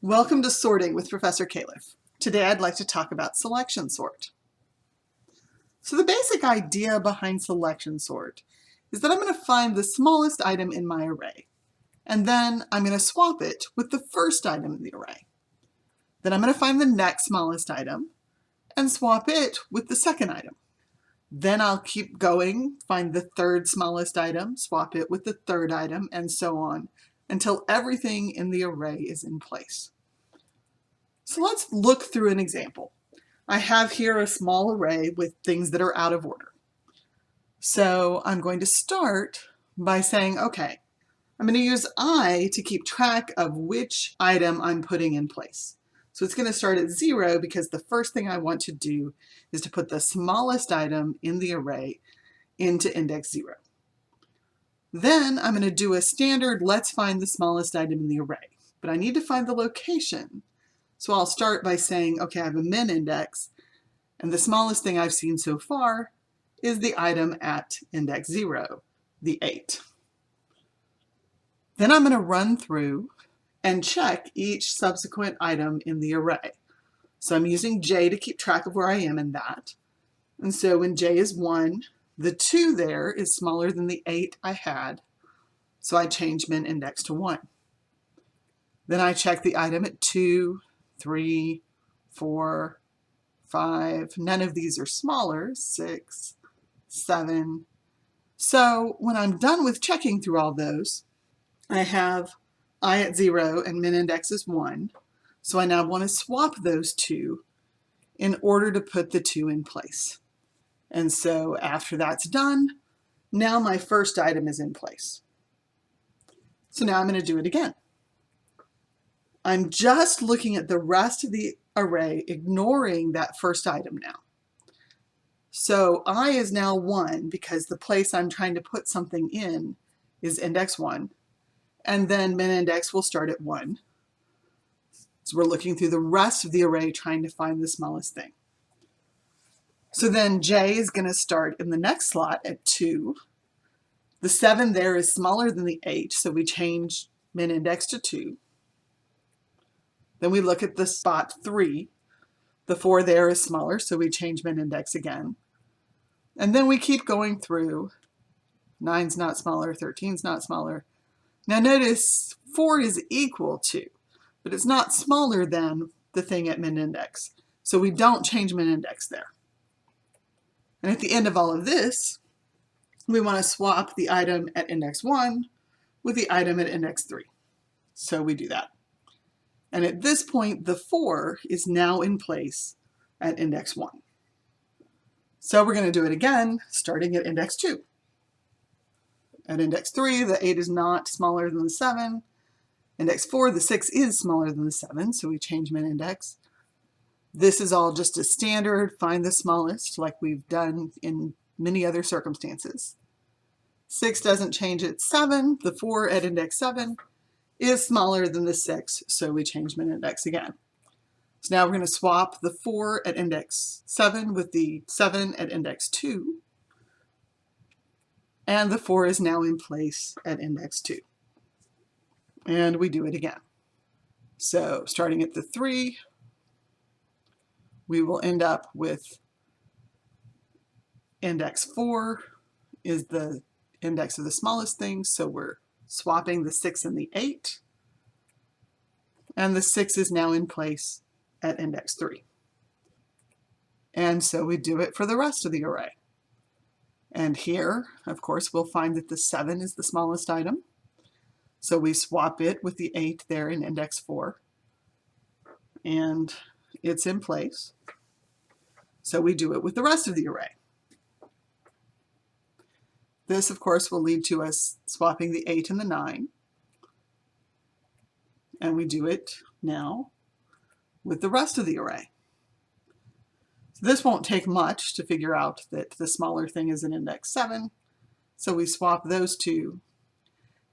Welcome to Sorting with Professor Califf. Today I'd like to talk about selection sort. So the basic idea behind selection sort is that I'm going to find the smallest item in my array, and then I'm going to swap it with the first item in the array. Then I'm going to find the next smallest item and swap it with the second item. Then I'll keep going, find the third smallest item, swap it with the third item, and so on, until everything in the array is in place. So let's look through an example. I have here a small array with things that are out of order. So I'm going to start by saying, okay, I'm going to use I to keep track of which item I'm putting in place. So it's going to start at 0 because the first thing I want to do is to put the smallest item in the array into index 0. Then I'm going to do a standard let's find the smallest item in the array, but I need to find the location. So I'll start by saying, okay, I have a min index, and the smallest thing I've seen so far is the item at index 0, the 8. Then I'm going to run through and check each subsequent item in the array. So I'm using j to keep track of where I am in that. And so when j is 1, the 2 there is smaller than the 8 I had, so I change min index to 1. Then I check the item at 2, 3, 4, 5, none of these are smaller, 6, 7. So when I'm done with checking through all those, I have I at 0 and min index is 1. So I now want to swap those two in order to put the 2 in place. And so after that's done, now my first item is in place. So now I'm going to do it again. I'm just looking at the rest of the array, ignoring that first item now. So I is now 1 because the place I'm trying to put something in is index 1, and then min index will start at 1. So we're looking through the rest of the array trying to find the smallest thing. So then j is going to start in the next slot at 2. The 7 there is smaller than the 8, so we change min index to 2. Then we look at the spot 3. The 4 there is smaller, so we change min index again. And then we keep going through. 9's not smaller, 13's not smaller. Now notice 4 is equal to, but it's not smaller than the thing at min index. So we don't change min index there. And at the end of all of this, we want to swap the item at index 1 with the item at index 3. So we do that. And at this point, the 4 is now in place at index 1. So we're going to do it again, starting at index 2. At index 3, the 8 is not smaller than the 7. Index 4, the 6 is smaller than the 7, so we change min index. This is all just a standard, find the smallest, like we've done in many other circumstances. 6 doesn't change at 7. The 4 at index 7 is smaller than the 6, so we change min index again. So now we're going to swap the 4 at index 7 with the 7 at index 2. And the 4 is now in place at index 2. And we do it again. So starting at the 3, we will end up with index 4 is the index of the smallest thing, so we're swapping the 6 and the 8. And the 6 is now in place at index 3. And so we do it for the rest of the array. And here, of course, we'll find that the 7 is the smallest item. So we swap it with the 8 there in index 4. And it's in place. So we do it with the rest of the array. This, of course, will lead to us swapping the 8 and the 9. And we do it now with the rest of the array. So this won't take much to figure out that the smaller thing is in index 7. So we swap those two.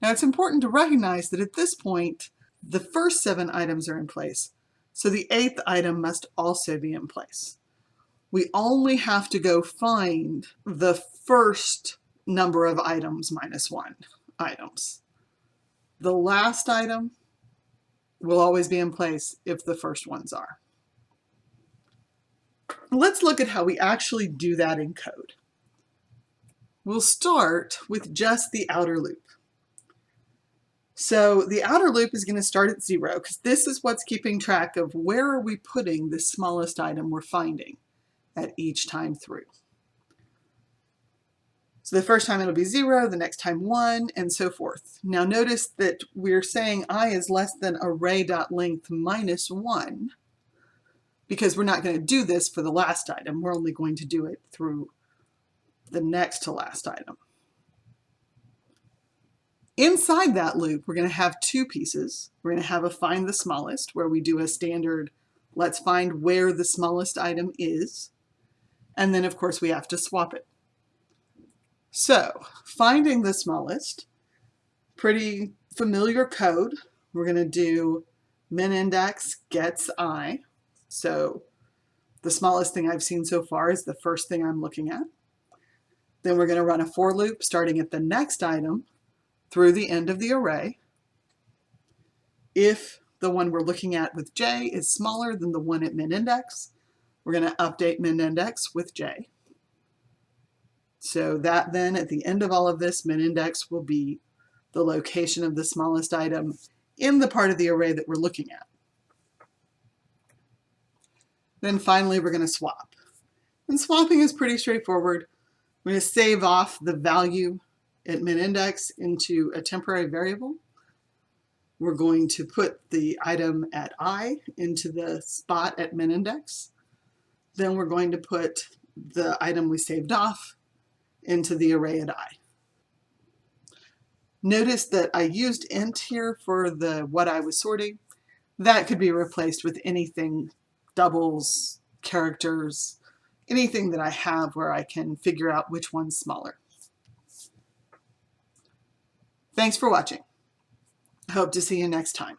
Now it's important to recognize that at this point, the first 7 items are in place. So the 8th item must also be in place. We only have to go find the first number of items minus 1 items. The last item will always be in place if the first ones are. Let's look at how we actually do that in code. We'll start with just the outer loop. So the outer loop is going to start at 0 because this is what's keeping track of where are we putting the smallest item we're finding at each time through. So the first time it'll be 0, the next time 1, and so forth. Now notice that we're saying I is less than array.length minus 1 because we're not going to do this for the last item. We're only going to do it through the next to last item. Inside that loop, we're going to have two pieces. We're going to have a find the smallest, where we do a standard, let's find where the smallest item is. And then, of course, we have to swap it. So, finding the smallest, pretty familiar code. We're going to do min index gets I. So, the smallest thing I've seen so far is the first thing I'm looking at. Then we're going to run a for loop starting at the next item through the end of the array. If the one we're looking at with j is smaller than the one at min index, we're going to update min index with j. So that then at the end of all of this, min index will be the location of the smallest item in the part of the array that we're looking at. Then finally, we're going to swap. And swapping is pretty straightforward. We're going to save off the value at min index into a temporary variable. We're going to put the item at I into the spot at min index. Then we're going to put the item we saved off into the array at I. Notice that I used int here for the what I was sorting. That could be replaced with anything, doubles, characters, anything that I have where I can figure out which one's smaller. Thanks for watching. I hope to see you next time.